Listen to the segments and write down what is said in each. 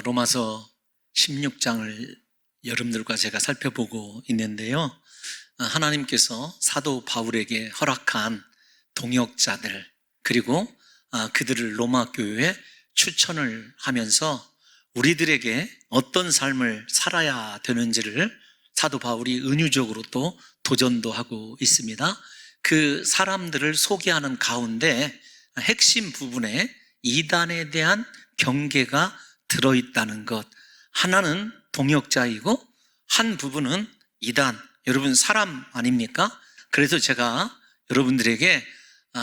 로마서 16장을 여러분들과 제가 살펴보고 있는데요. 하나님께서 사도 바울에게 허락한 동역자들, 그리고 그들을 로마 교회에 추천을 하면서 우리들에게 어떤 삶을 살아야 되는지를 사도 바울이 은유적으로 또 도전도 하고 있습니다. 그 사람들을 소개하는 가운데 핵심 부분에 이단에 대한 경계가 들어있다는 것, 하나는 동역자이고 한 부분은 이단, 여러분 사람 아닙니까? 그래서 제가 여러분들에게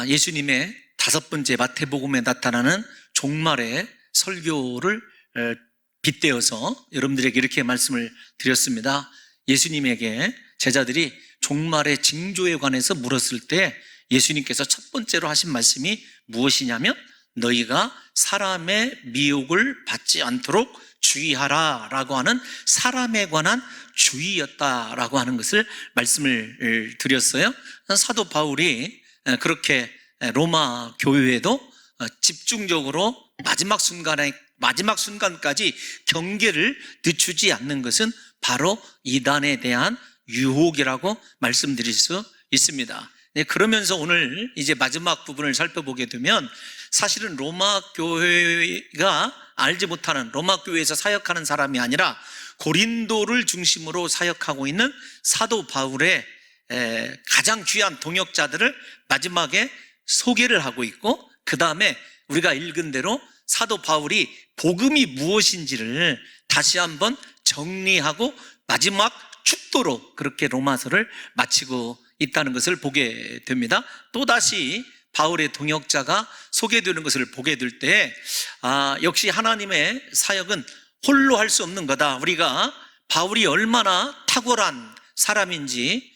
예수님의 5번째 마태복음에 나타나는 종말의 설교를 빗대어서 여러분들에게 이렇게 말씀을 드렸습니다. 예수님에게 제자들이 종말의 징조에 관해서 물었을 때 예수님께서 첫 번째로 하신 말씀이 무엇이냐면 너희가 사람의 미혹을 받지 않도록 주의하라 라고 하는 사람에 관한 주의였다라고 하는 것을 말씀을 드렸어요. 사도 바울이 그렇게 로마 교회에도 집중적으로 마지막 순간까지 경계를 늦추지 않는 것은 바로 이단에 대한 유혹이라고 말씀드릴 수 있습니다. 그러면서 오늘 이제 마지막 부분을 살펴보게 되면 사실은 로마 교회가 알지 못하는, 로마 교회에서 사역하는 사람이 아니라 고린도를 중심으로 사역하고 있는 사도 바울의 가장 귀한 동역자들을 마지막에 소개를 하고 있고, 그 다음에 우리가 읽은 대로 사도 바울이 복음이 무엇인지를 다시 한번 정리하고 마지막 축도로 그렇게 로마서를 마치고 있다는 것을 보게 됩니다. 또다시 바울의 동역자가 소개되는 것을 보게 될 때 역시 하나님의 사역은 홀로 할 수 없는 거다. 우리가 바울이 얼마나 탁월한 사람인지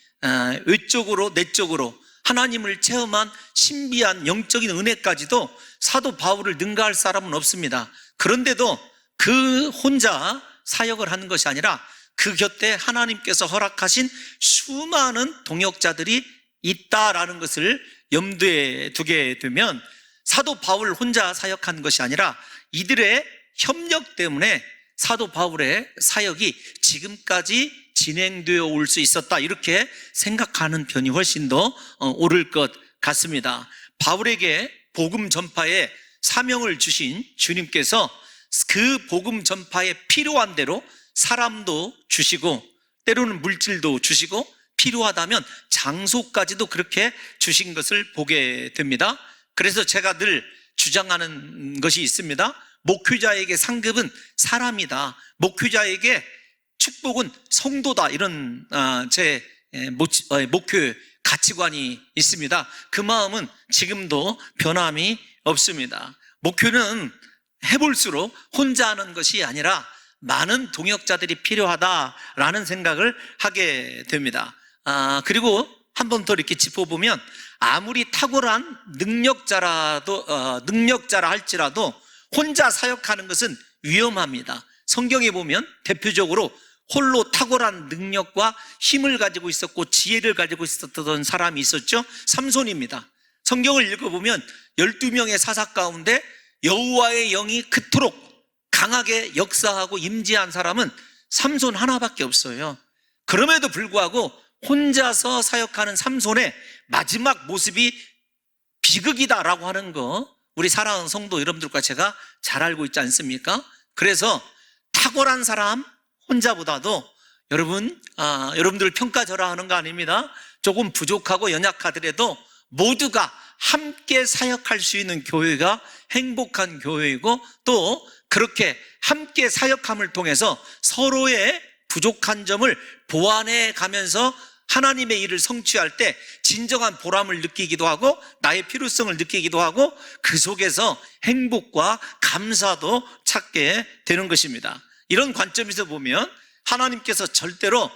외적으로 내적으로 하나님을 체험한 신비한 영적인 은혜까지도 사도 바울을 능가할 사람은 없습니다. 그런데도 그 혼자 사역을 하는 것이 아니라 그 곁에 하나님께서 허락하신 수많은 동역자들이 있다라는 것을 염두에 두게 되면 사도 바울 혼자 사역한 것이 아니라 이들의 협력 때문에 사도 바울의 사역이 지금까지 진행되어 올 수 있었다, 이렇게 생각하는 편이 훨씬 더 옳을 것 같습니다. 바울에게 복음 전파에 사명을 주신 주님께서 그 복음 전파에 필요한 대로 사람도 주시고 때로는 물질도 주시고 필요하다면 장소까지도 그렇게 주신 것을 보게 됩니다. 그래서 제가 늘 주장하는 것이 있습니다. 목회자에게 상급은 사람이다, 목회자에게 축복은 성도다, 이런 제 목회 가치관이 있습니다. 그 마음은 지금도 변함이 없습니다. 목회는 해볼수록 혼자 하는 것이 아니라 많은 동역자들이 필요하다라는 생각을 하게 됩니다. 그리고 한 번 더 이렇게 짚어보면 아무리 탁월한 능력자라 할지라도 혼자 사역하는 것은 위험합니다. 성경에 보면 대표적으로 홀로 탁월한 능력과 힘을 가지고 있었고 지혜를 가지고 있었던 사람이 있었죠. 삼손입니다. 성경을 읽어보면 12명의 사사 가운데 여호와의 영이 그토록 강하게 역사하고 임재한 사람은 삼손 하나밖에 없어요. 그럼에도 불구하고 혼자서 사역하는 삼손의 마지막 모습이 비극이다라고 하는 거 우리 사랑하는 성도 여러분들과 제가 잘 알고 있지 않습니까? 그래서 탁월한 사람 혼자보다도 여러분들 평가절하하는 거 아닙니다. 조금 부족하고 연약하더라도 모두가 함께 사역할 수 있는 교회가 행복한 교회이고, 또 그렇게 함께 사역함을 통해서 서로의 부족한 점을 보완해 가면서 하나님의 일을 성취할 때 진정한 보람을 느끼기도 하고 나의 필요성을 느끼기도 하고 그 속에서 행복과 감사도 찾게 되는 것입니다. 이런 관점에서 보면 하나님께서 절대로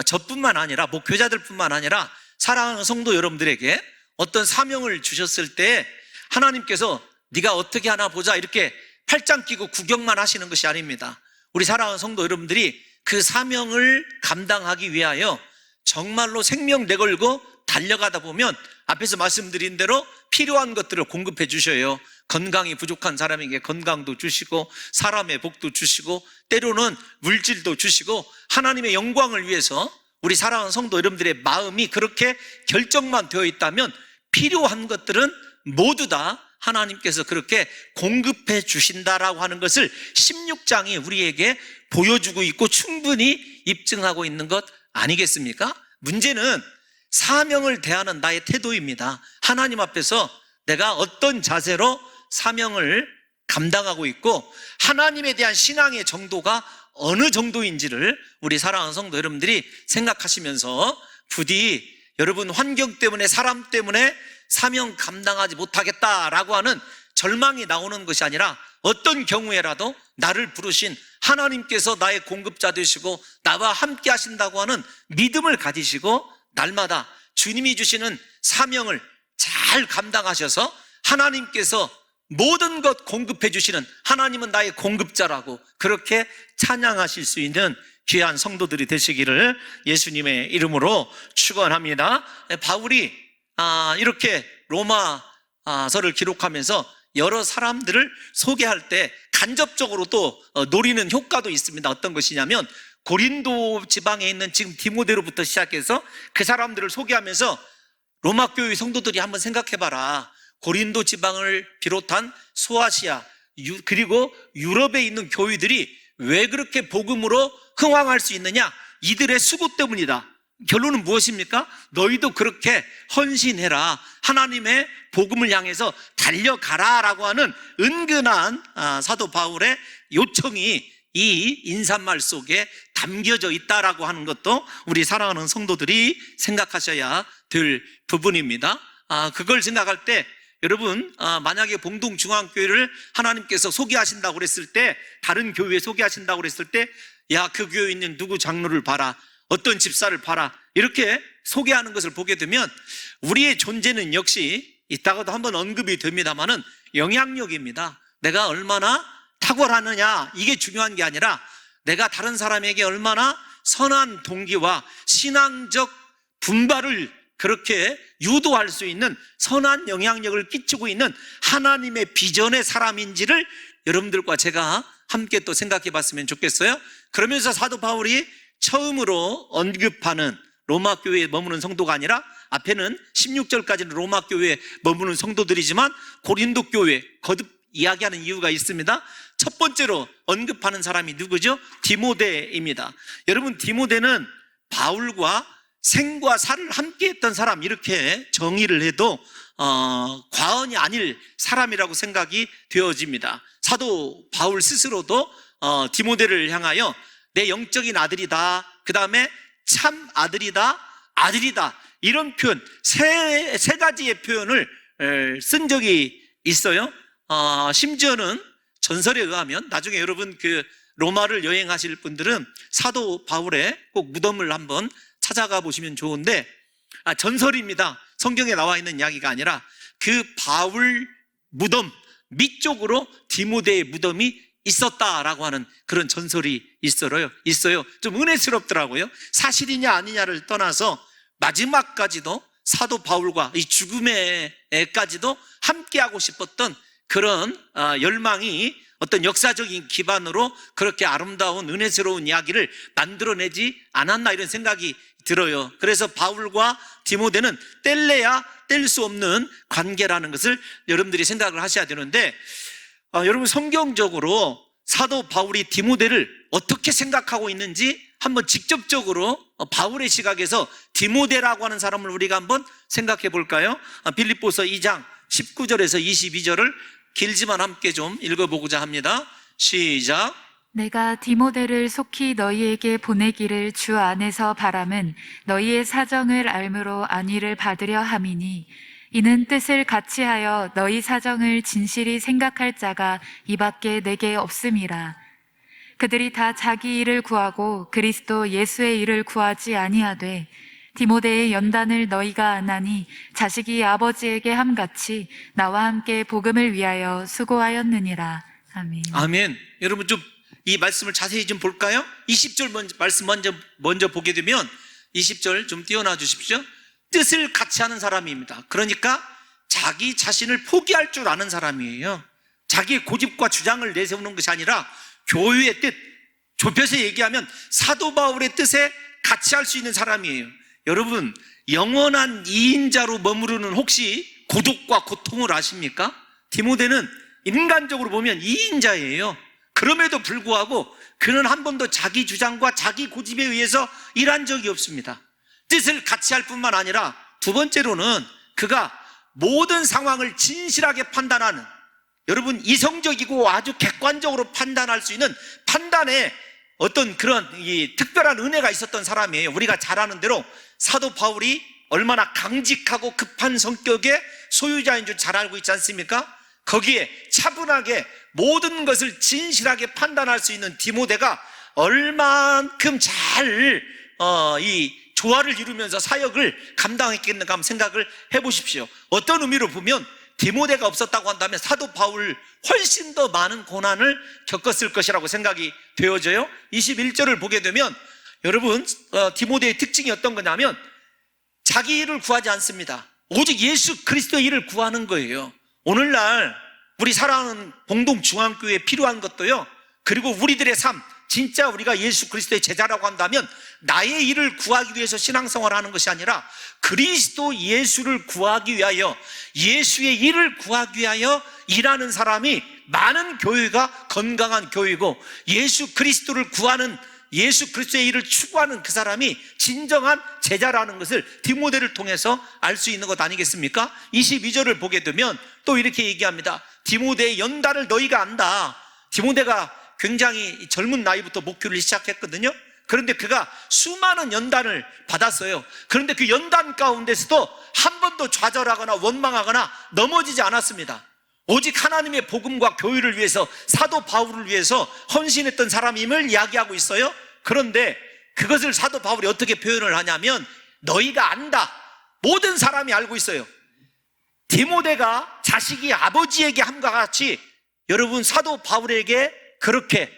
저뿐만 아니라 목회자들뿐만 아니라 사랑하는 성도 여러분들에게 어떤 사명을 주셨을 때 하나님께서 네가 어떻게 하나 보자 이렇게 팔짱 끼고 구경만 하시는 것이 아닙니다. 우리 사랑하는 성도 여러분들이 그 사명을 감당하기 위하여 정말로 생명 내걸고 달려가다 보면 앞에서 말씀드린 대로 필요한 것들을 공급해 주셔요. 건강이 부족한 사람에게 건강도 주시고 사람의 복도 주시고 때로는 물질도 주시고 하나님의 영광을 위해서 우리 사랑하는 성도 여러분들의 마음이 그렇게 결정만 되어 있다면 필요한 것들은 모두 다 하나님께서 그렇게 공급해 주신다라고 하는 것을 16장이 우리에게 보여주고 있고 충분히 입증하고 있는 것 아니겠습니까? 문제는 사명을 대하는 나의 태도입니다. 하나님 앞에서 내가 어떤 자세로 사명을 감당하고 있고 하나님에 대한 신앙의 정도가 어느 정도인지를 우리 사랑하는 성도 여러분들이 생각하시면서 부디 여러분 환경 때문에 사람 때문에 사명 감당하지 못하겠다라고 하는 절망이 나오는 것이 아니라 어떤 경우에라도 나를 부르신 하나님께서 나의 공급자 되시고 나와 함께 하신다고 하는 믿음을 가지시고 날마다 주님이 주시는 사명을 잘 감당하셔서 하나님께서 모든 것 공급해 주시는 하나님은 나의 공급자라고 그렇게 찬양하실 수 있는 귀한 성도들이 되시기를 예수님의 이름으로 축원합니다. 바울이 이렇게 로마서를 기록하면서 여러 사람들을 소개할 때 간접적으로 또 노리는 효과도 있습니다. 어떤 것이냐면 고린도 지방에 있는 지금 디모데로부터 시작해서 그 사람들을 소개하면서 로마 교회 성도들이 한번 생각해봐라. 고린도 지방을 비롯한 소아시아 그리고 유럽에 있는 교회들이 왜 그렇게 복음으로 흥왕할 수 있느냐? 이들의 수고 때문이다. 결론은 무엇입니까? 너희도 그렇게 헌신해라. 하나님의 복음을 향해서 달려가라 라고 하는 은근한 사도 바울의 요청이 이 인사말 속에 담겨져 있다라고 하는 것도 우리 사랑하는 성도들이 생각하셔야 될 부분입니다. 그걸 생각할 때 여러분 만약에 봉동중앙교회를 하나님께서 소개하신다고 그랬을 때 다른 교회에 소개하신다고 그랬을 때 야, 그 교회에 있는 누구 장로를 봐라, 어떤 집사를 봐라 이렇게 소개하는 것을 보게 되면 우리의 존재는 역시 이따가도 한번 언급이 됩니다마는 영향력입니다. 내가 얼마나 탁월하느냐 이게 중요한 게 아니라 내가 다른 사람에게 얼마나 선한 동기와 신앙적 분발을 그렇게 유도할 수 있는 선한 영향력을 끼치고 있는 하나님의 비전의 사람인지를 여러분들과 제가 함께 또 생각해 봤으면 좋겠어요. 그러면서 사도 바울이 처음으로 언급하는 로마 교회에 머무는 성도가 아니라 앞에는 16절까지는 로마 교회에 머무는 성도들이지만 고린도 교회 거듭 이야기하는 이유가 있습니다. 첫 번째로 언급하는 사람이 누구죠? 디모데입니다. 여러분 디모데는 바울과 생과 사를 함께 했던 사람 이렇게 정의를 해도 과언이 아닐 사람이라고 생각이 되어집니다. 사도 바울 스스로도 디모데를 향하여 내 영적인 아들이다, 그 다음에 참 아들이다, 아들이다 이런 표현 세 가지의 표현을 쓴 적이 있어요. 심지어는 전설에 의하면 나중에 여러분 그 로마를 여행하실 분들은 사도 바울의 꼭 무덤을 한번 찾아가 보시면 좋은데 전설입니다. 성경에 나와 있는 이야기가 아니라 그 바울 무덤 밑쪽으로 디모데의 무덤이 있었다라고 하는 그런 전설이 있어요. 좀 은혜스럽더라고요. 사실이냐 아니냐를 떠나서 마지막까지도 사도 바울과 이 죽음에까지도 함께하고 싶었던 그런 열망이 어떤 역사적인 기반으로 그렇게 아름다운 은혜스러운 이야기를 만들어내지 않았나 이런 생각이 들어요. 그래서 바울과 디모데는 뗄래야 뗄 수 없는 관계라는 것을 여러분들이 생각을 하셔야 되는데 여러분 성경적으로 사도 바울이 디모데를 어떻게 생각하고 있는지 한번 직접적으로 바울의 시각에서 디모데라고 하는 사람을 우리가 한번 생각해 볼까요? 빌립보서 2장 19절에서 22절을 길지만 함께 좀 읽어보고자 합니다. 시작. 내가 디모데를 속히 너희에게 보내기를 주 안에서 바람은 너희의 사정을 알므로 안위를 받으려 함이니 이는 뜻을 같이하여 너희 사정을 진실히 생각할 자가 이밖에 내게 없음이라. 그들이 다 자기 일을 구하고 그리스도 예수의 일을 구하지 아니하되 디모데의 연단을 너희가 아나니 자식이 아버지에게 함같이 나와 함께 복음을 위하여 수고하였느니라. 아멘. 아멘. 여러분 좀 이 말씀을 자세히 좀 볼까요? 20절 말씀 먼저 보게 되면 20절 좀 띄워놔 주십시오. 뜻을 같이 하는 사람입니다. 그러니까 자기 자신을 포기할 줄 아는 사람이에요. 자기의 고집과 주장을 내세우는 것이 아니라 교회의 뜻, 좁혀서 얘기하면 사도 바울의 뜻에 같이 할 수 있는 사람이에요. 여러분, 영원한 이인자로 머무르는 혹시 고독과 고통을 아십니까? 디모데는 인간적으로 보면 이인자예요. 그럼에도 불구하고 그는 한 번도 자기 주장과 자기 고집에 의해서 일한 적이 없습니다. 뜻을 같이 할 뿐만 아니라 두 번째로는 그가 모든 상황을 진실하게 판단하는, 여러분, 이성적이고 아주 객관적으로 판단할 수 있는 판단에 어떤 그런 특별한 은혜가 있었던 사람이에요. 우리가 잘 아는 대로 사도 바울이 얼마나 강직하고 급한 성격의 소유자인 줄 잘 알고 있지 않습니까? 거기에 차분하게 모든 것을 진실하게 판단할 수 있는 디모데가 얼만큼 잘 이 조화를 이루면서 사역을 감당했겠는가 한번 생각을 해보십시오. 어떤 의미로 보면 디모데가 없었다고 한다면 사도 바울 훨씬 더 많은 고난을 겪었을 것이라고 생각이 되어져요. 21절을 보게 되면 여러분, 디모데의 특징이 어떤 거냐면 자기 일을 구하지 않습니다. 오직 예수 그리스도의 일을 구하는 거예요. 오늘날 우리 사랑하는 공동중앙교회에 필요한 것도요, 그리고 우리들의 삶, 진짜 우리가 예수 그리스도의 제자라고 한다면 나의 일을 구하기 위해서 신앙생활을 하는 것이 아니라 그리스도 예수를 구하기 위하여, 예수의 일을 구하기 위하여 일하는 사람이 많은 교회가 건강한 교회고, 예수 그리스도를 구하는, 예수 그리스도의 일을 추구하는 그 사람이 진정한 제자라는 것을 디모데를 통해서 알 수 있는 것 아니겠습니까? 22절을 보게 되면 또 이렇게 얘기합니다. 디모데의 연단을 너희가 안다. 디모데가 굉장히 젊은 나이부터 목회를 시작했거든요. 그런데 그가 수많은 연단을 받았어요. 그런데 그 연단 가운데서도 한 번도 좌절하거나 원망하거나 넘어지지 않았습니다. 오직 하나님의 복음과 교회를 위해서, 사도 바울을 위해서 헌신했던 사람임을 이야기하고 있어요. 그런데 그것을 사도 바울이 어떻게 표현을 하냐면 너희가 안다. 모든 사람이 알고 있어요. 디모데가 자식이 아버지에게 함과 같이 여러분 사도 바울에게 그렇게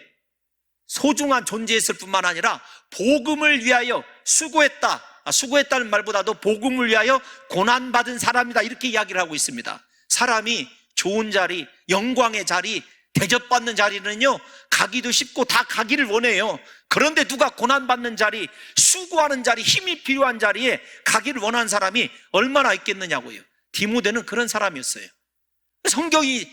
소중한 존재였을 뿐만 아니라 복음을 위하여 수고했다. 수고했다는 말보다도 복음을 위하여 고난받은 사람이다, 이렇게 이야기를 하고 있습니다. 사람이 좋은 자리, 영광의 자리, 대접받는 자리는요 가기도 쉽고 다 가기를 원해요. 그런데 누가 고난받는 자리, 수고하는 자리, 힘이 필요한 자리에 가기를 원하는 사람이 얼마나 있겠느냐고요. 디모데는 그런 사람이었어요. 성경이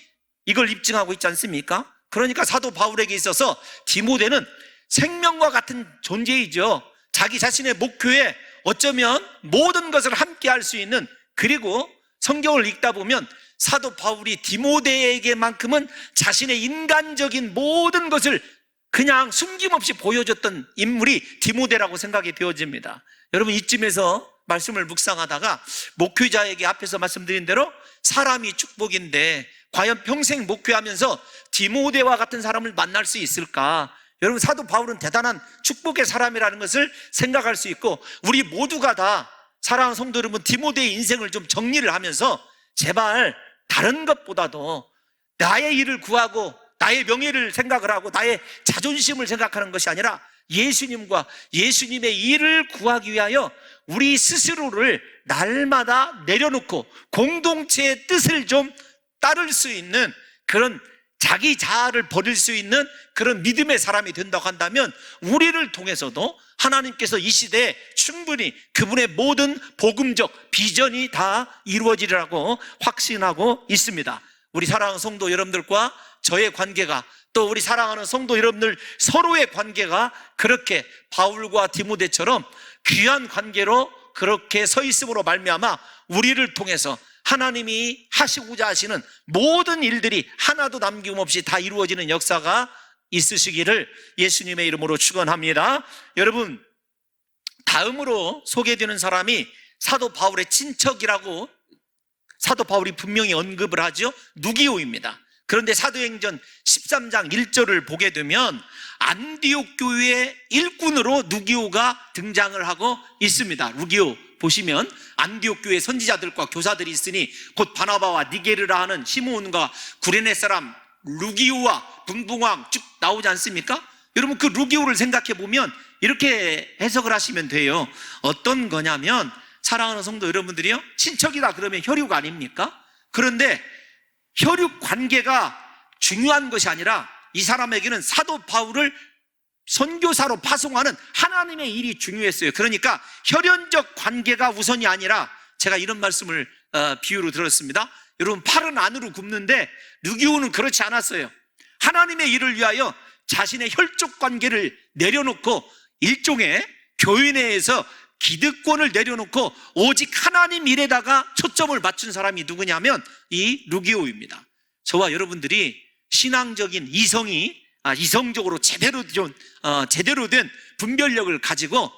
이걸 입증하고 있지 않습니까? 그러니까 사도 바울에게 있어서 디모데는 생명과 같은 존재이죠. 자기 자신의 목표에 어쩌면 모든 것을 함께 할 수 있는, 그리고 성경을 읽다 보면 사도 바울이 디모데에게만큼은 자신의 인간적인 모든 것을 그냥 숨김없이 보여줬던 인물이 디모데라고 생각이 되어집니다. 여러분, 이쯤에서 말씀을 묵상하다가 목회자에게 앞에서 말씀드린 대로 사람이 축복인데 과연 평생 목회하면서 디모데와 같은 사람을 만날 수 있을까? 여러분, 사도 바울은 대단한 축복의 사람이라는 것을 생각할 수 있고, 우리 모두가 다 사랑하는 성도 여러분, 디모데의 인생을 좀 정리를 하면서 제발 다른 것보다도 나의 일을 구하고 나의 명예를 생각을 하고 나의 자존심을 생각하는 것이 아니라 예수님과 예수님의 일을 구하기 위하여 우리 스스로를 날마다 내려놓고 공동체의 뜻을 좀 따를 수 있는, 그런 자기 자아를 버릴 수 있는 그런 믿음의 사람이 된다고 한다면 우리를 통해서도 하나님께서 이 시대에 충분히 그분의 모든 복음적 비전이 다 이루어지리라고 확신하고 있습니다. 우리 사랑하는 성도 여러분들과 저의 관계가, 또 우리 사랑하는 성도 여러분들 서로의 관계가 그렇게 바울과 디모데처럼 귀한 관계로 그렇게 서 있음으로 말미암아 우리를 통해서 하나님이 하시고자 하시는 모든 일들이 하나도 남김없이 다 이루어지는 역사가 있으시기를 예수님의 이름으로 축원합니다. 여러분, 다음으로 소개되는 사람이 사도 바울의 친척이라고 사도 바울이 분명히 언급을 하죠. 누기오입니다. 그런데 사도행전 13장 1절을 보게 되면 안디옥 교회의 일꾼으로 누기오가 등장을 하고 있습니다. 누기오 보시면 안디옥 교회 선지자들과 교사들이 있으니 곧 바나바와 니게르라 하는 시므온과 구레네 사람 루기오와 분봉왕 쭉 나오지 않습니까? 여러분, 그 루기오를 생각해 보면 이렇게 해석을 하시면 돼요. 어떤 거냐면, 사랑하는 성도 여러분들이요, 친척이다 그러면 혈육 아닙니까? 그런데 혈육 관계가 중요한 것이 아니라 이 사람에게는 사도 바울을 선교사로 파송하는 하나님의 일이 중요했어요. 그러니까 혈연적 관계가 우선이 아니라, 제가 이런 말씀을 비유로 들었습니다. 여러분, 팔은 안으로 굽는데 르기오는 그렇지 않았어요. 하나님의 일을 위하여 자신의 혈족 관계를 내려놓고 일종의 교회 내에서 기득권을 내려놓고 오직 하나님 일에다가 초점을 맞춘 사람이 누구냐면 이 르기오입니다. 저와 여러분들이 신앙적인 이성적으로 제대로 된 분별력을 가지고,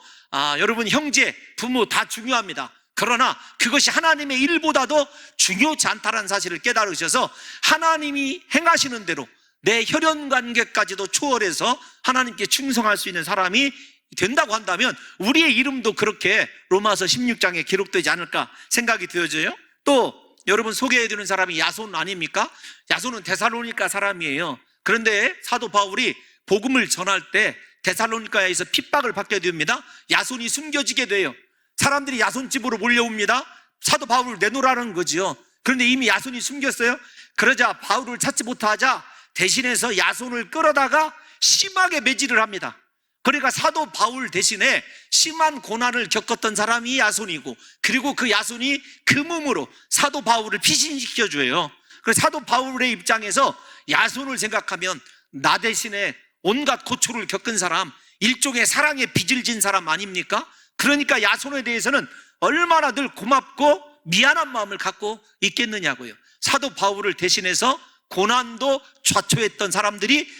여러분, 형제, 부모 다 중요합니다. 그러나 그것이 하나님의 일보다도 중요치 않다는 사실을 깨달으셔서 하나님이 행하시는 대로 내 혈연 관계까지도 초월해서 하나님께 충성할 수 있는 사람이 된다고 한다면 우리의 이름도 그렇게 로마서 16장에 기록되지 않을까 생각이 되어져요. 또 여러분, 소개해드리는 사람이 야손 아닙니까? 야손은 데살로니가 사람이에요. 그런데 사도 바울이 복음을 전할 때 데살로니가에서 핍박을 받게 됩니다. 야손이 숨겨지게 돼요. 사람들이 야손 집으로 몰려옵니다. 사도 바울을 내놓으라는 거지요. 그런데 이미 야손이 숨겼어요. 그러자 바울을 찾지 못하자 대신해서 야손을 끌어다가 심하게 매질을 합니다. 그러니까 사도 바울 대신에 심한 고난을 겪었던 사람이 야손이고, 그리고 그 야손이 그 몸으로 사도 바울을 피신시켜줘요. 그래서 사도 바울의 입장에서 야손을 생각하면 나 대신에 온갖 고초를 겪은 사람, 일종의 사랑의 빚을 진 사람 아닙니까? 그러니까 야손에 대해서는 얼마나 늘 고맙고 미안한 마음을 갖고 있겠느냐고요. 사도 바울을 대신해서 고난도 자초했던 사람들이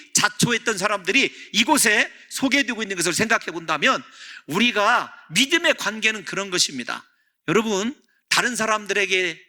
이곳에 소개되고 있는 것을 생각해 본다면, 우리가 믿음의 관계는 그런 것입니다. 여러분, 다른 사람들에게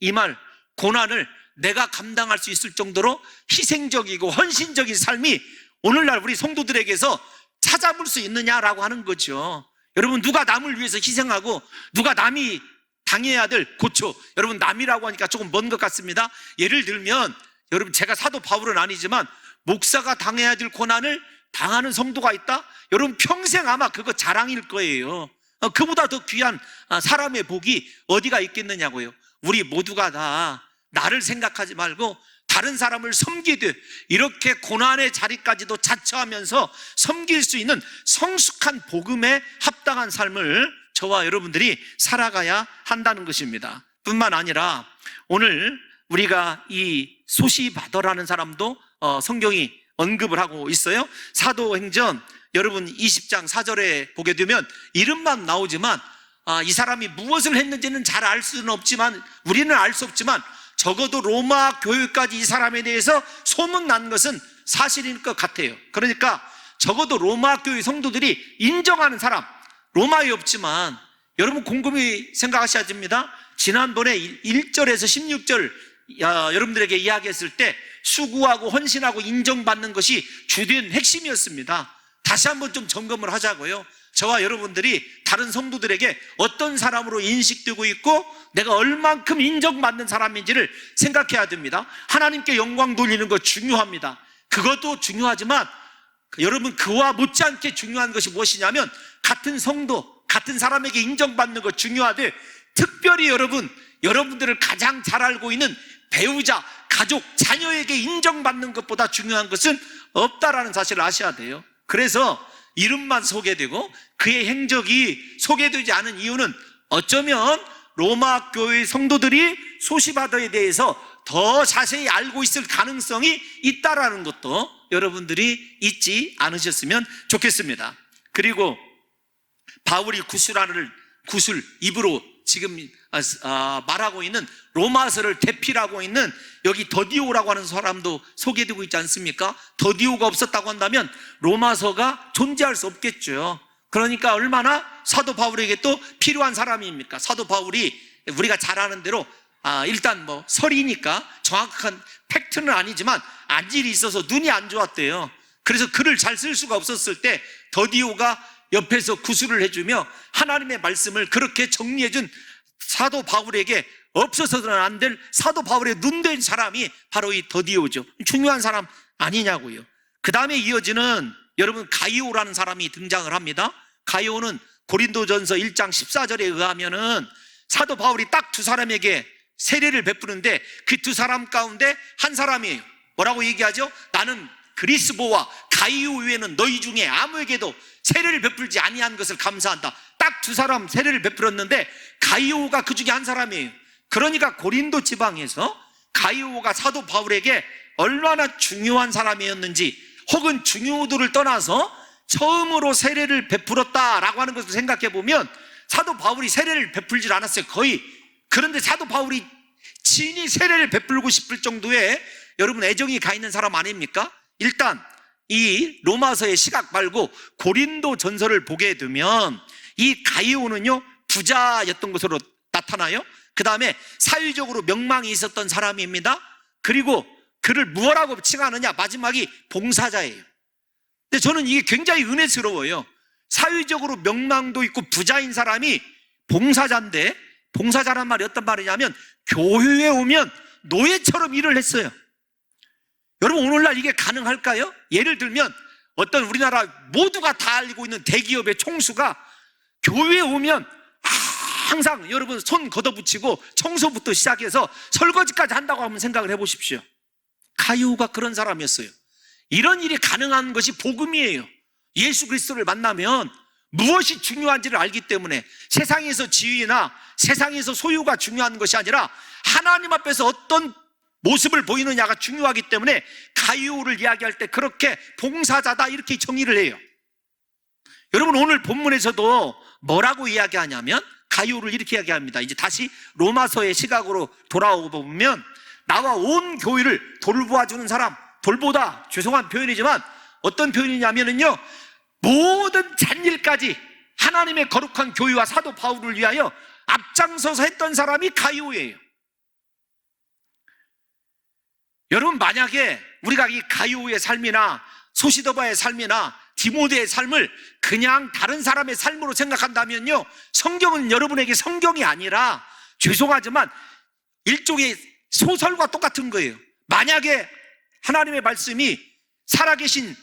임할 고난을 내가 감당할 수 있을 정도로 희생적이고 헌신적인 삶이 오늘날 우리 성도들에게서 찾아볼 수 있느냐라고 하는 거죠. 여러분, 누가 남을 위해서 희생하고 누가 남이 당해야 될 고초, 여러분, 남이라고 하니까 조금 먼 것 같습니다. 예를 들면, 여러분, 제가 사도 바울은 아니지만 목사가 당해야 될 고난을 당하는 성도가 있다? 여러분, 평생 아마 그거 자랑일 거예요. 그보다 더 귀한 사람의 복이 어디가 있겠느냐고요. 우리 모두가 다 나를 생각하지 말고 다른 사람을 섬기듯 이렇게 고난의 자리까지도 자처하면서 섬길 수 있는 성숙한 복음에 합당한 삶을 저와 여러분들이 살아가야 한다는 것입니다. 뿐만 아니라 오늘 우리가 이 소시바더라는 사람도 성경이 언급을 하고 있어요. 사도행전 여러분 20장 4절에 보게 되면 이름만 나오지만 이 사람이 무엇을 했는지는 잘 알 수는 없지만, 우리는 알 수 없지만 적어도 로마 교회까지 이 사람에 대해서 소문난 것은 사실일 것 같아요. 그러니까 적어도 로마 교회 성도들이 인정하는 사람, 로마에 없지만, 여러분 곰곰이 생각하셔야 됩니다. 지난번에 1절에서 16절 여러분들에게 이야기했을 때 수고하고 헌신하고 인정받는 것이 주된 핵심이었습니다. 다시 한번 좀 점검을 하자고요. 저와 여러분들이 다른 성도들에게 어떤 사람으로 인식되고 있고 내가 얼만큼 인정받는 사람인지를 생각해야 됩니다. 하나님께 영광 돌리는 것 중요합니다. 그것도 중요하지만 여러분, 그와 못지않게 중요한 것이 무엇이냐면 같은 성도, 같은 사람에게 인정받는 것 중요하되, 특별히 여러분들을 가장 잘 알고 있는 배우자, 가족, 자녀에게 인정받는 것보다 중요한 것은 없다라는 사실을 아셔야 돼요. 그래서 이름만 소개되고 그의 행적이 소개되지 않은 이유는 어쩌면 로마 교회 성도들이 소시바더에 대해서 더 자세히 알고 있을 가능성이 있다라는 것도 여러분들이 잊지 않으셨으면 좋겠습니다. 그리고 바울이 구술 입으로 지금 말하고 있는 로마서를 대필하고 있는 여기 더디오라고 하는 사람도 소개되고 있지 않습니까? 더디오가 없었다고 한다면 로마서가 존재할 수 없겠죠. 그러니까 얼마나 사도 바울에게 또 필요한 사람입니까? 사도 바울이 우리가 잘 아는 대로 일단 설이니까 정확한 팩트는 아니지만 안질이 있어서 눈이 안 좋았대요. 그래서 글을 잘 쓸 수가 없었을 때 더디오가 옆에서 구술을 해주며 하나님의 말씀을 그렇게 정리해준 사도 바울에게 없어서는 안 될 사도 바울의 눈된 사람이 바로 이 더디오죠. 중요한 사람 아니냐고요. 그 다음에 이어지는 여러분 가이오라는 사람이 등장을 합니다. 가이오는 고린도전서 1장 14절에 의하면은 사도 바울이 딱 두 사람에게 세례를 베푸는데 그 두 사람 가운데 한 사람이에요. 뭐라고 얘기하죠? 나는 그리스보와 가이오 외에는 너희 중에 아무에게도 세례를 베풀지 아니한 것을 감사한다. 딱 두 사람 세례를 베풀었는데 가이오가 그 중에 한 사람이에요. 그러니까 고린도 지방에서 가이오가 사도 바울에게 얼마나 중요한 사람이었는지, 혹은 중요도를 떠나서 처음으로 세례를 베풀었다라고 하는 것을 생각해 보면 사도 바울이 세례를 베풀질 않았어요, 거의. 그런데 사도 바울이 친히 세례를 베풀고 싶을 정도의 여러분 애정이 가 있는 사람 아닙니까? 일단 이 로마서의 시각 말고 고린도 전서를 보게 되면 이 가이오는요 부자였던 것으로 나타나요. 그 다음에 사회적으로 명망이 있었던 사람입니다. 그리고 그를 무엇라고 칭하느냐, 마지막이 봉사자예요. 근데 저는 이게 굉장히 은혜스러워요. 사회적으로 명망도 있고 부자인 사람이 봉사자인데, 봉사자란 말이 어떤 말이냐면 교회에 오면 노예처럼 일을 했어요. 여러분, 오늘날 이게 가능할까요? 예를 들면 어떤 우리나라 모두가 다 알고 있는 대기업의 총수가 교회에 오면 항상 여러분 손 걷어붙이고 청소부터 시작해서 설거지까지 한다고 한번 생각을 해보십시오. 가이오가 그런 사람이었어요. 이런 일이 가능한 것이 복음이에요. 예수 그리스도를 만나면 무엇이 중요한지를 알기 때문에 세상에서 지위나 세상에서 소유가 중요한 것이 아니라 하나님 앞에서 어떤 모습을 보이느냐가 중요하기 때문에 가이오를 이야기할 때 그렇게 봉사자다 이렇게 정의를 해요. 여러분, 오늘 본문에서도 뭐라고 이야기하냐면 가이오를 이렇게 이야기합니다. 이제 다시 로마서의 시각으로 돌아오고 보면 나와 온 교회를 돌보아주는 사람, 돌보다 죄송한 표현이지만 어떤 표현이냐면요, 모든 잔일까지 하나님의 거룩한 교회와 사도 바울을 위하여 앞장서서 했던 사람이 가이오예요. 여러분, 만약에 우리가 이 가이오의 삶이나 소시도바의 삶이나 디모데의 삶을 그냥 다른 사람의 삶으로 생각한다면요, 성경은 여러분에게 성경이 아니라 죄송하지만 일종의 소설과 똑같은 거예요. 만약에 하나님의 말씀이 살아계신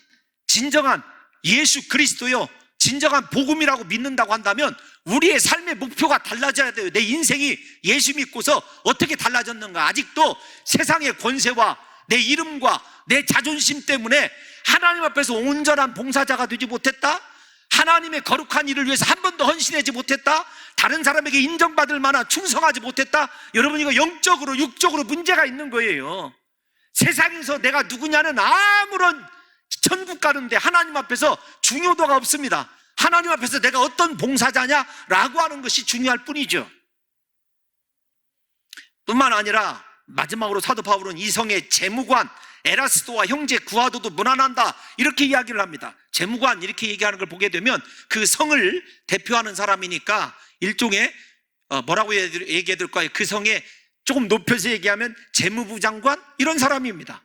진정한 예수 그리스도요, 진정한 복음이라고 믿는다고 한다면 우리의 삶의 목표가 달라져야 돼요. 내 인생이 예수 믿고서 어떻게 달라졌는가. 아직도 세상의 권세와 내 이름과 내 자존심 때문에 하나님 앞에서 온전한 봉사자가 되지 못했다, 하나님의 거룩한 일을 위해서 한 번도 헌신하지 못했다, 다른 사람에게 인정받을 만한 충성하지 못했다. 여러분, 이거 영적으로 육적으로 문제가 있는 거예요. 세상에서 내가 누구냐는 아무런 천국 가는데 하나님 앞에서 중요도가 없습니다. 하나님 앞에서 내가 어떤 봉사자냐라고 하는 것이 중요할 뿐이죠. 뿐만 아니라 마지막으로 사도 바울은 이성의 재무관 에라스도와 형제 구하도도 무난한다 이렇게 이야기를 합니다. 재무관 이렇게 얘기하는 걸 보게 되면 그 성을 대표하는 사람이니까 일종의 뭐라고 얘기해야 될까요? 그 성에 조금 높여서 얘기하면 재무부 장관 이런 사람입니다.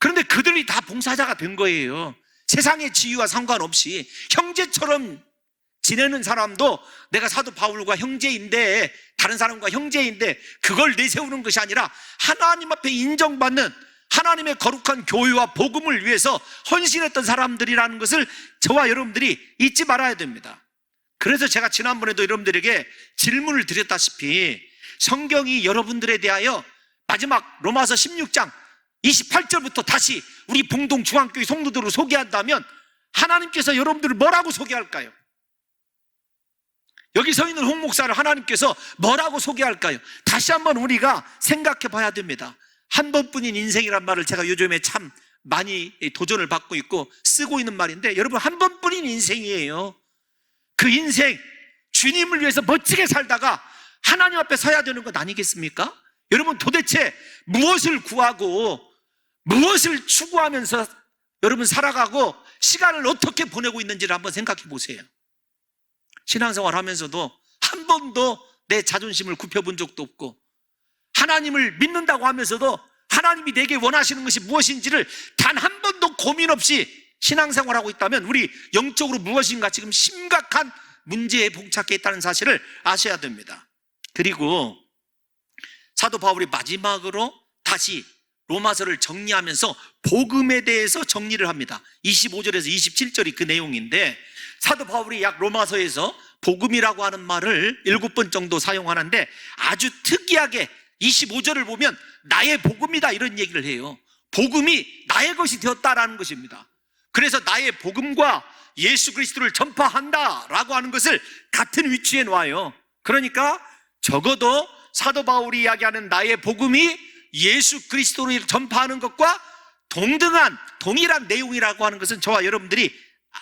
그런데 그들이 다 봉사자가 된 거예요. 세상의 지위와 상관없이 형제처럼 지내는 사람도 내가 사도 바울과 형제인데, 다른 사람과 형제인데 그걸 내세우는 것이 아니라 하나님 앞에 인정받는 하나님의 거룩한 교회와 복음을 위해서 헌신했던 사람들이라는 것을 저와 여러분들이 잊지 말아야 됩니다. 그래서 제가 지난번에도 여러분들에게 질문을 드렸다시피 성경이 여러분들에 대하여 마지막 로마서 16장 28절부터 다시 우리 봉동 중앙교회 성도들을 소개한다면 하나님께서 여러분들을 뭐라고 소개할까요? 여기 서 있는 홍 목사를 하나님께서 뭐라고 소개할까요? 다시 한번 우리가 생각해 봐야 됩니다. 한 번뿐인 인생이란 말을 제가 요즘에 참 많이 도전을 받고 있고 쓰고 있는 말인데, 여러분, 한 번뿐인 인생이에요. 그 인생 주님을 위해서 멋지게 살다가 하나님 앞에 서야 되는 것 아니겠습니까? 여러분, 도대체 무엇을 구하고 무엇을 추구하면서 여러분 살아가고 시간을 어떻게 보내고 있는지를 한번 생각해 보세요. 신앙생활 하면서도 한 번도 내 자존심을 굽혀본 적도 없고, 하나님을 믿는다고 하면서도 하나님이 내게 원하시는 것이 무엇인지를 단 한 번도 고민 없이 신앙생활하고 있다면 우리 영적으로 무엇인가 지금 심각한 문제에 봉착해 있다는 사실을 아셔야 됩니다. 그리고 사도 바울이 마지막으로 다시 로마서를 정리하면서 복음에 대해서 정리를 합니다. 25절에서 27절이 그 내용인데, 사도 바울이 약 로마서에서 복음이라고 하는 말을 7번 정도 사용하는데 아주 특이하게 25절을 보면 나의 복음이다 이런 얘기를 해요. 복음이 나의 것이 되었다라는 것입니다. 그래서 나의 복음과 예수 그리스도를 전파한다라고 하는 것을 같은 위치에 놓아요. 그러니까 적어도 사도 바울이 이야기하는 나의 복음이 예수 그리스도를 전파하는 것과 동일한 내용이라고 하는 것은 저와 여러분들이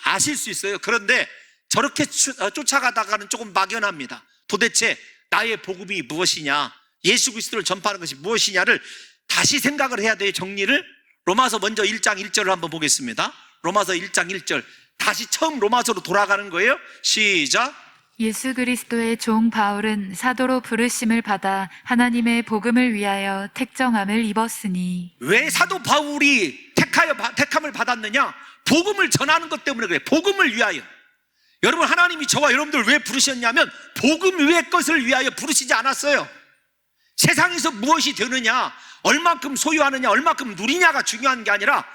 아실 수 있어요. 그런데 저렇게 쫓아가다가는 조금 막연합니다. 도대체 나의 복음이 무엇이냐, 예수 그리스도를 전파하는 것이 무엇이냐를 다시 생각을 해야 돼요. 정리를. 로마서 먼저 1장 1절을 한번 보겠습니다. 로마서 1장 1절. 다시 처음 로마서로 돌아가는 거예요. 시작. 예수 그리스도의 종 바울은 사도로 부르심을 받아 하나님의 복음을 위하여 택정함을 입었으니. 왜 사도 바울이 택함을 받았느냐? 복음을 전하는 것 때문에 그래. 복음을 위하여. 여러분, 하나님이 저와 여러분들 왜 부르셨냐면 복음 위의 것을 위하여 부르시지 않았어요. 세상에서 무엇이 되느냐, 얼만큼 소유하느냐, 얼만큼 누리냐가 중요한 게 아니라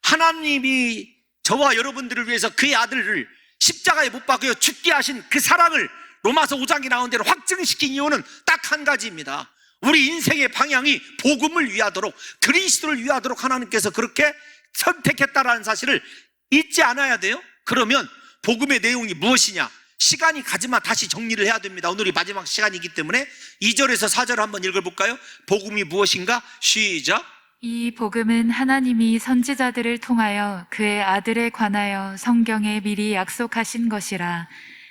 하나님이 저와 여러분들을 위해서 그의 아들을 십자가에 못 박여 죽게 하신 그 사랑을 로마서 5장에 나온 대로 확증시킨 이유는 딱 한 가지입니다. 우리 인생의 방향이 복음을 위하도록, 그리스도를 위하도록 하나님께서 그렇게 선택했다라는 사실을 잊지 않아야 돼요. 그러면 복음의 내용이 무엇이냐? 시간이 가지만 다시 정리를 해야 됩니다. 오늘이 마지막 시간이기 때문에 2절에서 4절 한번 읽어볼까요? 복음이 무엇인가? 시작. 이 복음은 하나님이 선지자들을 통하여 그의 아들에 관하여 성경에 미리 약속하신 것이라.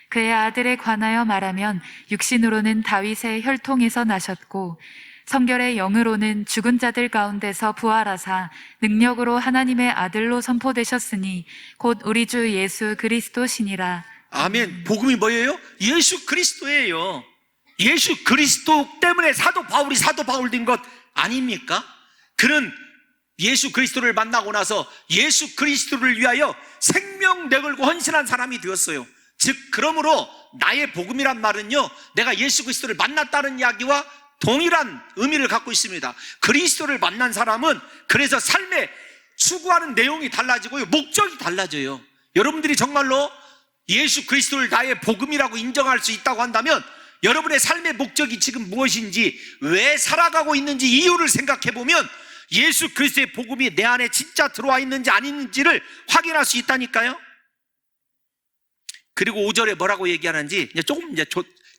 그의 아들에 관하여 말하면 육신으로는 다윗의 혈통에서 나셨고 성결의 영으로는 죽은 자들 가운데서 부활하사 능력으로 하나님의 아들로 선포되셨으니 곧 우리 주 예수 그리스도시니라. 아멘. 복음이 뭐예요? 예수 그리스도예요. 예수 그리스도 때문에 사도 바울이 사도 바울 된 것 아닙니까? 그는 예수 그리스도를 만나고 나서 예수 그리스도를 위하여 생명 내걸고 헌신한 사람이 되었어요. 즉, 그러므로 나의 복음이란 말은요, 내가 예수 그리스도를 만났다는 이야기와 동일한 의미를 갖고 있습니다. 그리스도를 만난 사람은 그래서 삶에 추구하는 내용이 달라지고요, 목적이 달라져요. 여러분들이 정말로 예수 그리스도를 나의 복음이라고 인정할 수 있다고 한다면 여러분의 삶의 목적이 지금 무엇인지, 왜 살아가고 있는지 이유를 생각해 보면 예수 그리스도의 복음이 내 안에 진짜 들어와 있는지 안 있는지를 확인할 수 있다니까요. 그리고 5절에 뭐라고 얘기하는지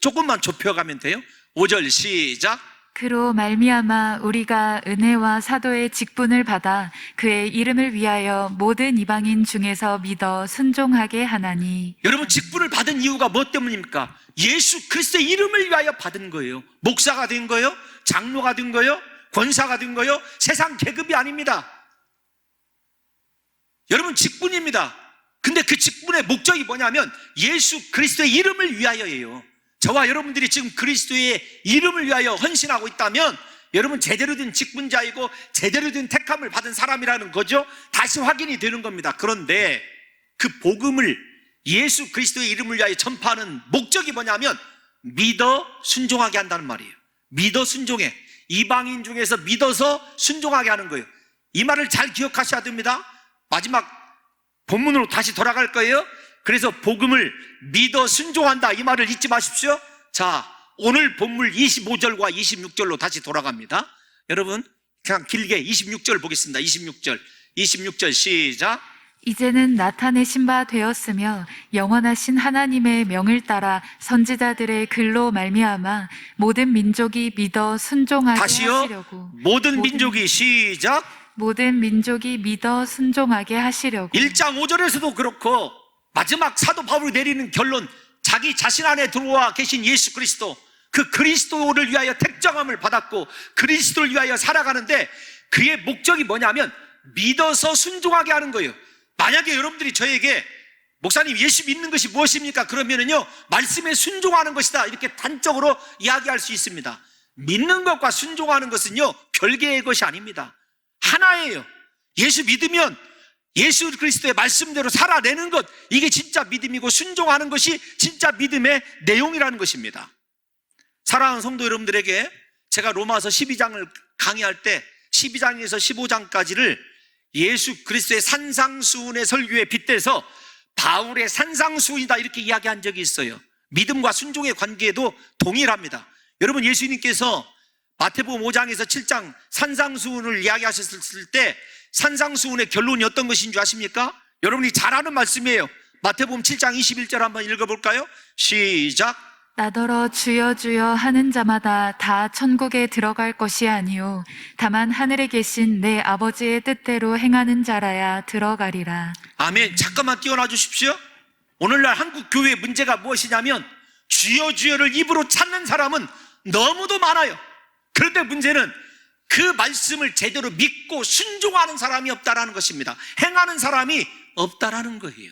조금만 좁혀가면 돼요. 5절 시작. 그로 말미암아 우리가 은혜와 사도의 직분을 받아 그의 이름을 위하여 모든 이방인 중에서 믿어 순종하게 하나니. 여러분, 직분을 받은 이유가 뭐 때문입니까? 예수 그리스도의 이름을 위하여 받은 거예요. 목사가 된 거예요? 장로가 된 거예요? 권사가 된 거예요? 세상 계급이 아닙니다. 여러분, 직분입니다. 근데 그 직분의 목적이 뭐냐면 예수 그리스도의 이름을 위하여예요. 저와 여러분들이 지금 그리스도의 이름을 위하여 헌신하고 있다면 여러분 제대로 된 직분자이고 제대로 된 택함을 받은 사람이라는 거죠. 다시 확인이 되는 겁니다. 그런데 그 복음을 예수 그리스도의 이름을 위하여 전파하는 목적이 뭐냐면 믿어 순종하게 한다는 말이에요. 믿어 순종해. 이방인 중에서 믿어서 순종하게 하는 거예요. 이 말을 잘 기억하셔야 됩니다. 마지막 본문으로 다시 돌아갈 거예요. 그래서 복음을 믿어 순종한다, 이 말을 잊지 마십시오. 자, 오늘 본문 25절과 26절로 다시 돌아갑니다. 여러분, 그냥 길게 26절 보겠습니다. 26절 시작. 이제는 나타내신 바 되었으며 영원하신 하나님의 명을 따라 선지자들의 글로 말미암아 모든 민족이 믿어 순종하게 다시요. 하시려고. 모든 민족이 시작. 모든 민족이 믿어 순종하게 하시려고. 1장 5절에서도 그렇고 마지막 사도 바울이 내리는 결론, 자기 자신 안에 들어와 계신 예수 그리스도, 그 그리스도를 위하여 택정함을 받았고 그리스도를 위하여 살아가는데 그의 목적이 뭐냐면 믿어서 순종하게 하는 거예요. 만약에 여러분들이 저에게 목사님 예수 믿는 것이 무엇입니까? 그러면은요, 말씀에 순종하는 것이다, 이렇게 단적으로 이야기할 수 있습니다. 믿는 것과 순종하는 것은요, 별개의 것이 아닙니다. 하나예요. 예수 믿으면 예수 그리스도의 말씀대로 살아내는 것, 이게 진짜 믿음이고 순종하는 것이 진짜 믿음의 내용이라는 것입니다. 사랑하는 성도 여러분들에게 제가 로마서 12장을 강의할 때 12장에서 15장까지를 예수 그리스도의 산상수훈의 설교에 빗대서 바울의 산상수훈이다 이렇게 이야기한 적이 있어요. 믿음과 순종의 관계에도 동일합니다. 여러분, 예수님께서 마태복음 5장에서 7장 산상수훈을 이야기하셨을 때 산상수훈의 결론이 어떤 것인 줄 아십니까? 여러분이 잘 아는 말씀이에요. 마태복음 7장 21절 한번 읽어볼까요? 시작. 나더러 주여 주여 하는 자마다 다 천국에 들어갈 것이 아니요 다만 하늘에 계신 내 아버지의 뜻대로 행하는 자라야 들어가리라. 아멘. 잠깐만 띄워놔 주십시오. 오늘날 한국 교회의 문제가 무엇이냐면 주여 주여를 입으로 찾는 사람은 너무도 많아요. 그런데 문제는 그 말씀을 제대로 믿고 순종하는 사람이 없다라는 것입니다. 행하는 사람이 없다라는 거예요.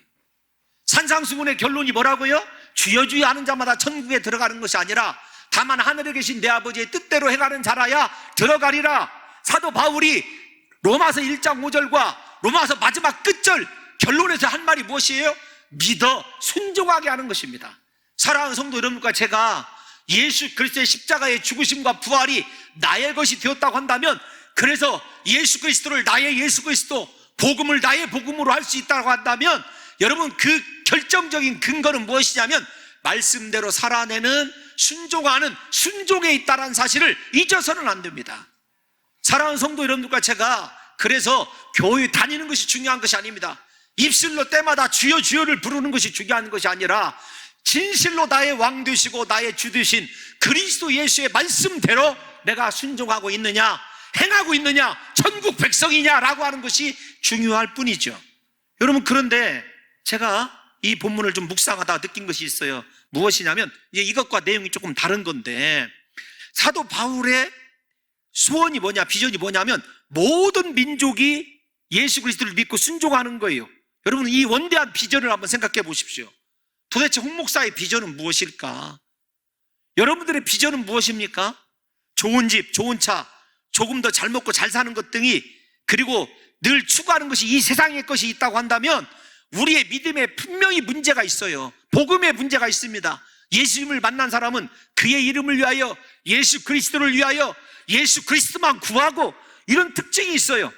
산상수훈의 결론이 뭐라고요? 주여 주여 하는 자마다 천국에 들어가는 것이 아니라 다만 하늘에 계신 내 아버지의 뜻대로 행하는 자라야 들어가리라. 사도 바울이 로마서 1장 5절과 로마서 마지막 끝절 결론에서 한 말이 무엇이에요? 믿어 순종하게 하는 것입니다. 사랑하는 성도 여러분과 제가 예수 그리스도의 십자가의 죽으심과 부활이 나의 것이 되었다고 한다면, 그래서 예수 그리스도를 나의 예수 그리스도, 복음을 나의 복음으로 할 수 있다고 한다면, 여러분 그 결정적인 근거는 무엇이냐면 말씀대로 살아내는 순종하는 순종에 있다는 사실을 잊어서는 안 됩니다. 사랑하는 성도 여러분들과 제가 그래서 교회 다니는 것이 중요한 것이 아닙니다. 입술로 때마다 주여 주여를 부르는 것이 중요한 것이 아니라 진실로 나의 왕 되시고 나의 주 되신 그리스도 예수의 말씀대로 내가 순종하고 있느냐, 행하고 있느냐, 천국 백성이냐라고 하는 것이 중요할 뿐이죠. 여러분, 그런데 제가 이 본문을 좀 묵상하다가 느낀 것이 있어요. 무엇이냐면 이제 이것과 내용이 조금 다른 건데, 사도 바울의 소원이 뭐냐, 비전이 뭐냐면 모든 민족이 예수 그리스도를 믿고 순종하는 거예요. 여러분, 이 원대한 비전을 한번 생각해 보십시오. 도대체 홍 목사의 비전은 무엇일까? 여러분들의 비전은 무엇입니까? 좋은 집, 좋은 차, 조금 더 잘 먹고 잘 사는 것 등이, 그리고 늘 추구하는 것이 이 세상의 것이 있다고 한다면 우리의 믿음에 분명히 문제가 있어요. 복음에 문제가 있습니다. 예수님을 만난 사람은 그의 이름을 위하여, 예수 그리스도를 위하여 예수 그리스도만 구하고, 이런 특징이 있어요.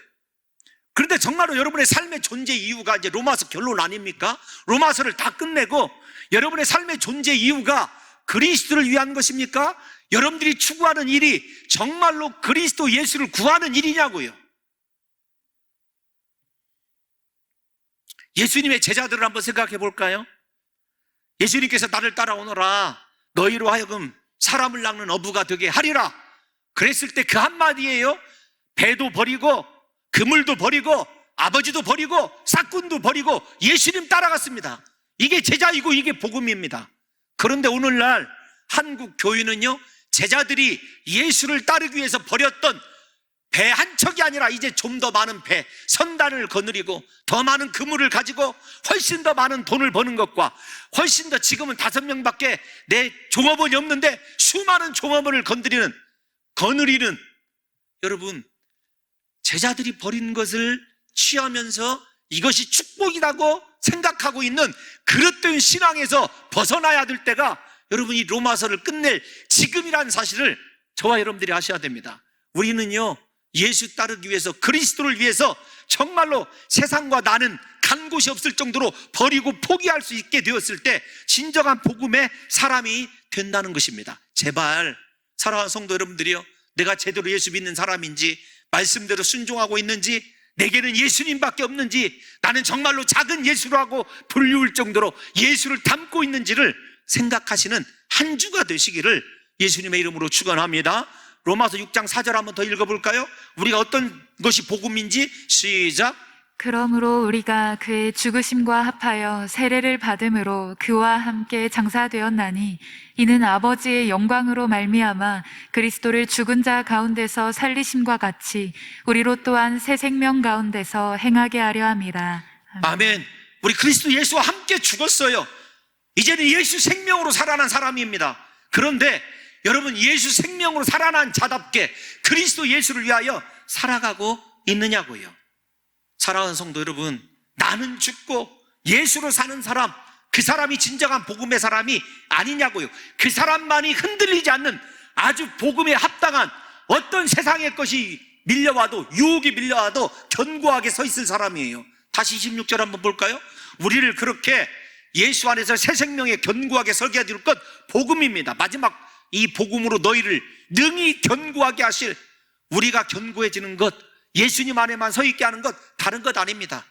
그런데 정말로 여러분의 삶의 존재 이유가 이제 로마서 결론 아닙니까? 로마서를 다 끝내고 여러분의 삶의 존재 이유가 그리스도를 위한 것입니까? 여러분들이 추구하는 일이 정말로 그리스도 예수를 구하는 일이냐고요. 예수님의 제자들을 한번 생각해 볼까요? 예수님께서 나를 따라오너라, 너희로 하여금 사람을 낚는 어부가 되게 하리라 그랬을 때 그 한마디예요. 배도 버리고 그물도 버리고 아버지도 버리고 삭군도 버리고 예수님 따라갔습니다. 이게 제자이고 이게 복음입니다. 그런데 오늘날 한국 교회는요, 제자들이 예수를 따르기 위해서 버렸던 배 한 척이 아니라 이제 좀 더 많은 배, 선단을 거느리고 더 많은 그물을 가지고 훨씬 더 많은 돈을 버는 것과 훨씬 더, 지금은 5명밖에 내 종업원이 없는데 수많은 종업원을 거느리는 여러분, 제자들이 버린 것을 취하면서 이것이 축복이라고 생각하고 있는 그릇된 신앙에서 벗어나야 될 때가, 여러분 이 로마서를 끝낼 지금이라는 사실을 저와 여러분들이 아셔야 됩니다. 우리는요, 예수 따르기 위해서, 그리스도를 위해서 정말로 세상과 나는 간 곳이 없을 정도로 버리고 포기할 수 있게 되었을 때 진정한 복음의 사람이 된다는 것입니다. 제발 사랑하는 성도 여러분들이요, 내가 제대로 예수 믿는 사람인지, 말씀대로 순종하고 있는지, 내게는 예수님밖에 없는지, 나는 정말로 작은 예수라고 불리울 정도로 예수를 닮고 있는지를 생각하시는 한 주가 되시기를 예수님의 이름으로 축원합니다. 로마서 6장 4절 한번 더 읽어볼까요? 우리가 어떤 것이 복음인지 시작. 그러므로 우리가 그의 죽으심과 합하여 세례를 받음으로 그와 함께 장사되었나니 이는 아버지의 영광으로 말미암아 그리스도를 죽은 자 가운데서 살리심과 같이 우리로 또한 새 생명 가운데서 행하게 하려 함이라. 아멘. 우리 그리스도 예수와 함께 죽었어요. 이제는 예수 생명으로 살아난 사람입니다. 그런데 여러분, 예수 생명으로 살아난 자답게 그리스도 예수를 위하여 살아가고 있느냐고요. 사랑하는 성도 여러분, 나는 죽고 예수로 사는 사람, 그 사람이 진정한 복음의 사람이 아니냐고요. 그 사람만이 흔들리지 않는 아주 복음에 합당한, 어떤 세상의 것이 밀려와도, 유혹이 밀려와도 견고하게 서 있을 사람이에요. 다시 26절 한번 볼까요? 우리를 그렇게 예수 안에서 새 생명에 견고하게 서게 해줄 것 복음입니다. 마지막 이 복음으로 너희를 능히 견고하게 하실, 우리가 견고해지는 것, 예수님 안에만 서 있게 하는 것, 다른 것 아닙니다.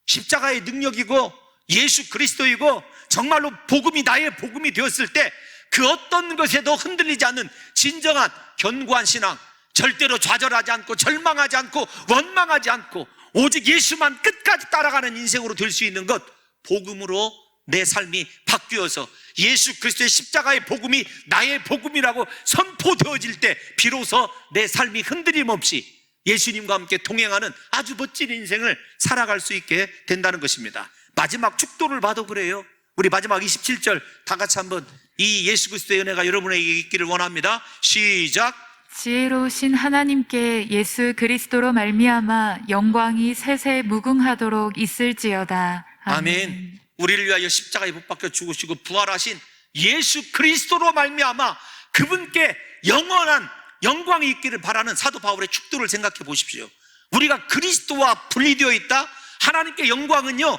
십자가의 능력이고 예수 그리스도이고 정말로 복음이 나의 복음이 되었을 때 그 어떤 것에도 흔들리지 않는 진정한 견고한 신앙, 절대로 좌절하지 않고 절망하지 않고 원망하지 않고 오직 예수만 끝까지 따라가는 인생으로 될 수 있는 것, 복음으로 내 삶이 바뀌어서 예수 그리스도의 십자가의 복음이 나의 복음이라고 선포되어질 때 비로소 내 삶이 흔들림 없이 예수님과 함께 동행하는 아주 멋진 인생을 살아갈 수 있게 된다는 것입니다. 마지막 축도를 봐도 그래요. 우리 마지막 27절 다 같이 한번 이 예수 그리스도의 은혜가 여러분에게 있기를 원합니다. 시작. 지혜로우신 하나님께 예수 그리스도로 말미암아 영광이 세세 무궁하도록 있을지어다. 아멘. 우리를 위하여 십자가에 못 박혀 죽으시고 부활하신 예수 그리스도로 말미암아 그분께 영원한 영광이 있기를 바라는 사도 바울의 축도를 생각해 보십시오. 우리가 그리스도와 분리되어 있다? 하나님께 영광은요,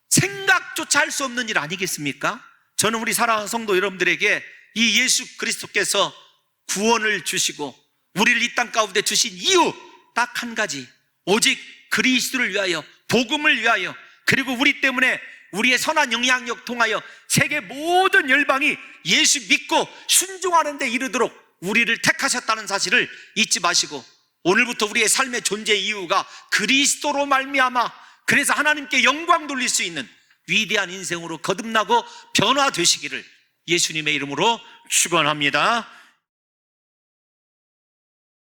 생각조차 할 수 없는 일 아니겠습니까? 저는 우리 사랑하는 성도 여러분들에게 이 예수 그리스도께서 구원을 주시고 우리를 이 땅 가운데 주신 이유 딱 한 가지, 오직 그리스도를 위하여, 복음을 위하여, 그리고 우리 때문에 우리의 선한 영향력 통하여 세계 모든 열방이 예수 믿고 순종하는 데 이르도록 우리를 택하셨다는 사실을 잊지 마시고, 오늘부터 우리의 삶의 존재 이유가 그리스도로 말미암아, 그래서 하나님께 영광 돌릴 수 있는 위대한 인생으로 거듭나고 변화되시기를 예수님의 이름으로 축원합니다.